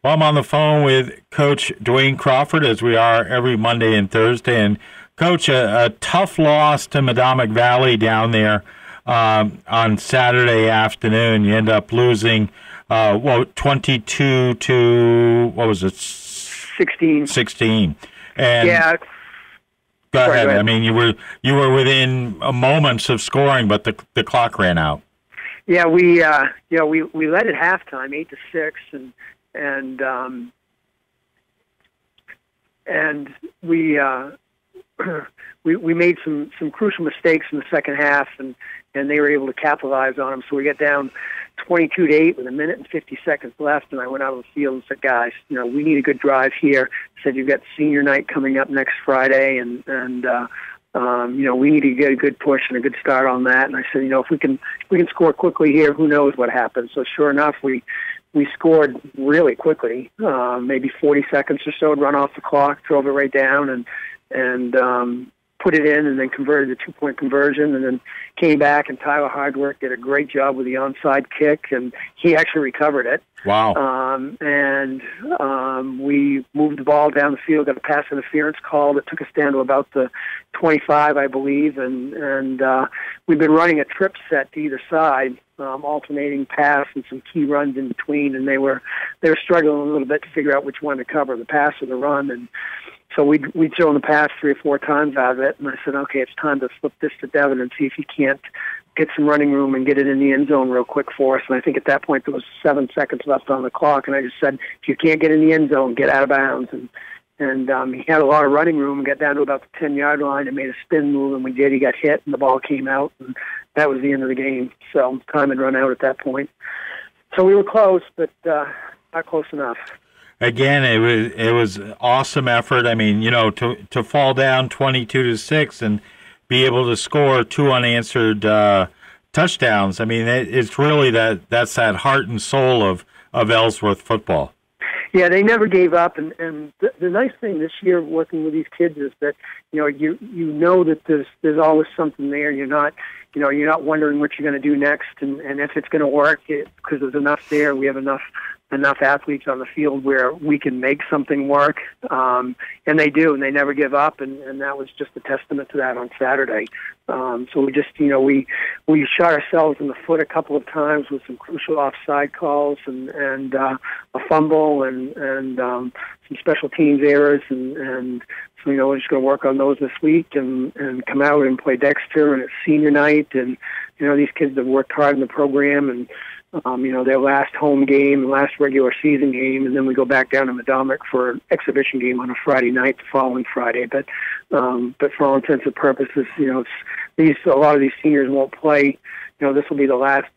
Well, I'm on the phone with Coach Duane Crawford, as we are every Monday and Thursday. And, Coach, a tough loss to Medomak Valley down there on Saturday afternoon. You end up losing, 22 to, what was it? 16. 16. And Yeah. Go Sorry, ahead. go ahead. I mean, you were within moments of scoring, but the clock ran out. Yeah, we led at halftime, 8-6, and we made some crucial mistakes in the second half, and they were able to capitalize on them. So we got down 22-8 with 1:50 left, and I went out on the field and said, "Guys, we need a good drive here." I said, "You've got senior night coming up next Friday, and we need to get a good push and a good start on that." And I said, if we can score quickly here, who knows what happens? So sure enough, we scored really quickly, maybe 40 seconds or so, run off the clock, drove it right down, and put it in, and then converted a 2-point conversion, and then came back, and Tyler Hardwork did a great job with the onside kick, and he actually recovered it. Wow. We moved the ball down the field, got a pass interference call that took us down to about the 25, I believe, and we've been running a trip set to either side, alternating pass and some key runs in between, and they were struggling a little bit to figure out which one to cover, the pass or the run, and so we'd thrown the pass 3 or 4 times out of it, and I said, okay, it's time to flip this to Devin and see if he can't get some running room and get it in the end zone real quick for us. And I think at that point there was 7 seconds left on the clock, and I just said, if you can't get in the end zone, get out of bounds. And he had a lot of running room and got down to about the 10-yard line and made a spin move, and we did. He got hit, and the ball came out, and that was the end of the game. So time had run out at that point. So we were close, but not close enough. Again, it was an awesome effort. I mean, to fall down 22-6 and be able to score 2 unanswered touchdowns. I mean, it's really that's that heart and soul of Ellsworth football. Yeah, they never gave up, and the nice thing this year working with these kids is that you know that there's always something there. You're not wondering what you're going to do next, and if it's going to work, because there's enough there. We have enough athletes on the field where we can make something work, and they do, and they never give up, and that was just a testament to that on Saturday. So we just, we shot ourselves in the foot a couple of times with some crucial offside calls and a fumble and some special teams errors, and so we're just going to work on those this week and come out and play Dexter, and it's senior night, and these kids have worked hard in the program, and their last home game, last regular season game, and then we go back down to Medomak for an exhibition game on a Friday night the following Friday. But for all intents and purposes, a lot of these seniors won't play. This will be the last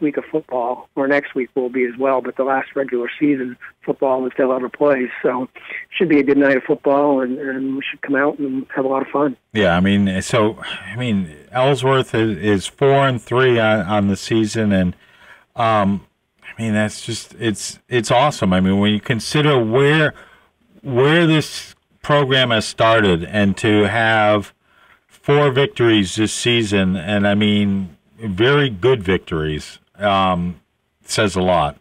week of football, or next week will be as well, but the last regular season football that they'll ever play. So it should be a good night of football, and we should come out and have a lot of fun. Yeah, I mean, Ellsworth is 4-3 on the season, and that's just it's awesome. I mean, when you consider where this program has started, and to have 4 victories this season, and I mean very good victories, says a lot.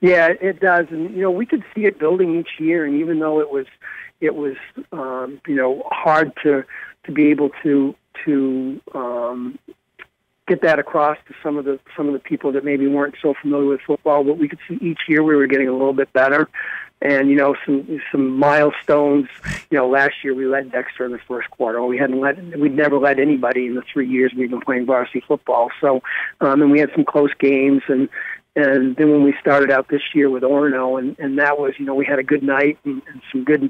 Yeah, it does, and we could see it building each year. And even though it was hard to be able to get that across to some of the people that maybe weren't so familiar with football, but we could see each year we were getting a little bit better. And some milestones. Last year we led Dexter in the first quarter. We'd never led anybody in the 3 years we've been playing varsity football. So, and we had some close games, and then when we started out this year with Orono, and that was, we had a good night and some good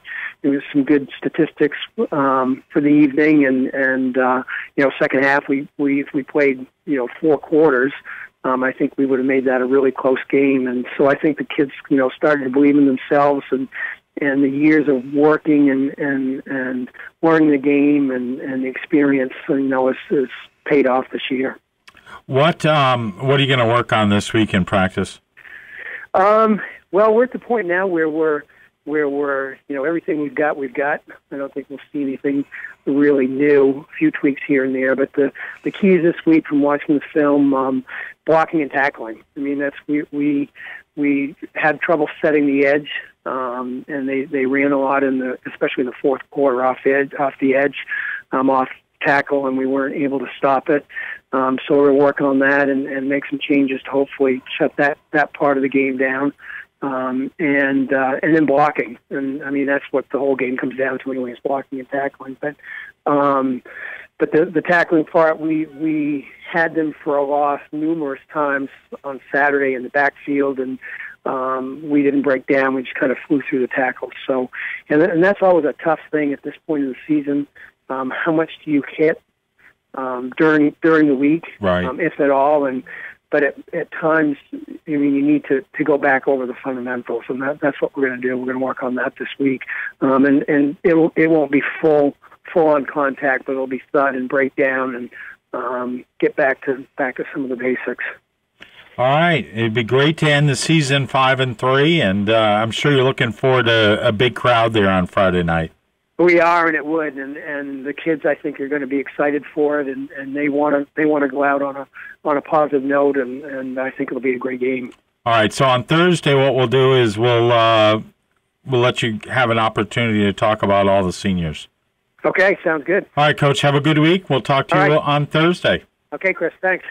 statistics for the evening, and second half we played 4 quarters. I think we would have made that a really close game, and so I think the kids, started to believe in themselves, and the years of working and learning the game and the experience, is paid off this year. What are you going to work on this week in practice? Well, we're at the point now where we're everything we've got. I don't think we'll see anything really new. A few tweaks here and there, but the keys this week from watching the film, blocking and tackling. I mean, that's we we had trouble setting the edge, and they ran a lot especially in the fourth quarter off the edge, off tackle, and we weren't able to stop it. So we're working on that and make some changes to hopefully shut that part of the game down. And then blocking, and I mean that's what the whole game comes down to anyway, is blocking and tackling. But the tackling part, we had them for a loss numerous times on Saturday in the backfield, and we didn't break down. We just kind of flew through the tackles. So, and that's always a tough thing at this point in the season. How much do you hit during the week, right. If at all? But at times, I mean, you need to go back over the fundamentals, and that's what we're going to do. We're going to work on that this week, and it won't be full on contact, but it'll be thud and breakdown, and get back to some of the basics. All right, it'd be great to end the season 5-3, and I'm sure you're looking forward to a big crowd there on Friday night. We are, and it would, and the kids, I think, are going to be excited for it, and they want to go out on a positive note, and I think it'll be a great game. All right, so on Thursday, what we'll do is we'll let you have an opportunity to talk about all the seniors. Okay, sounds good. All right, Coach, have a good week. We'll talk to you on Thursday. Okay, Chris, thanks.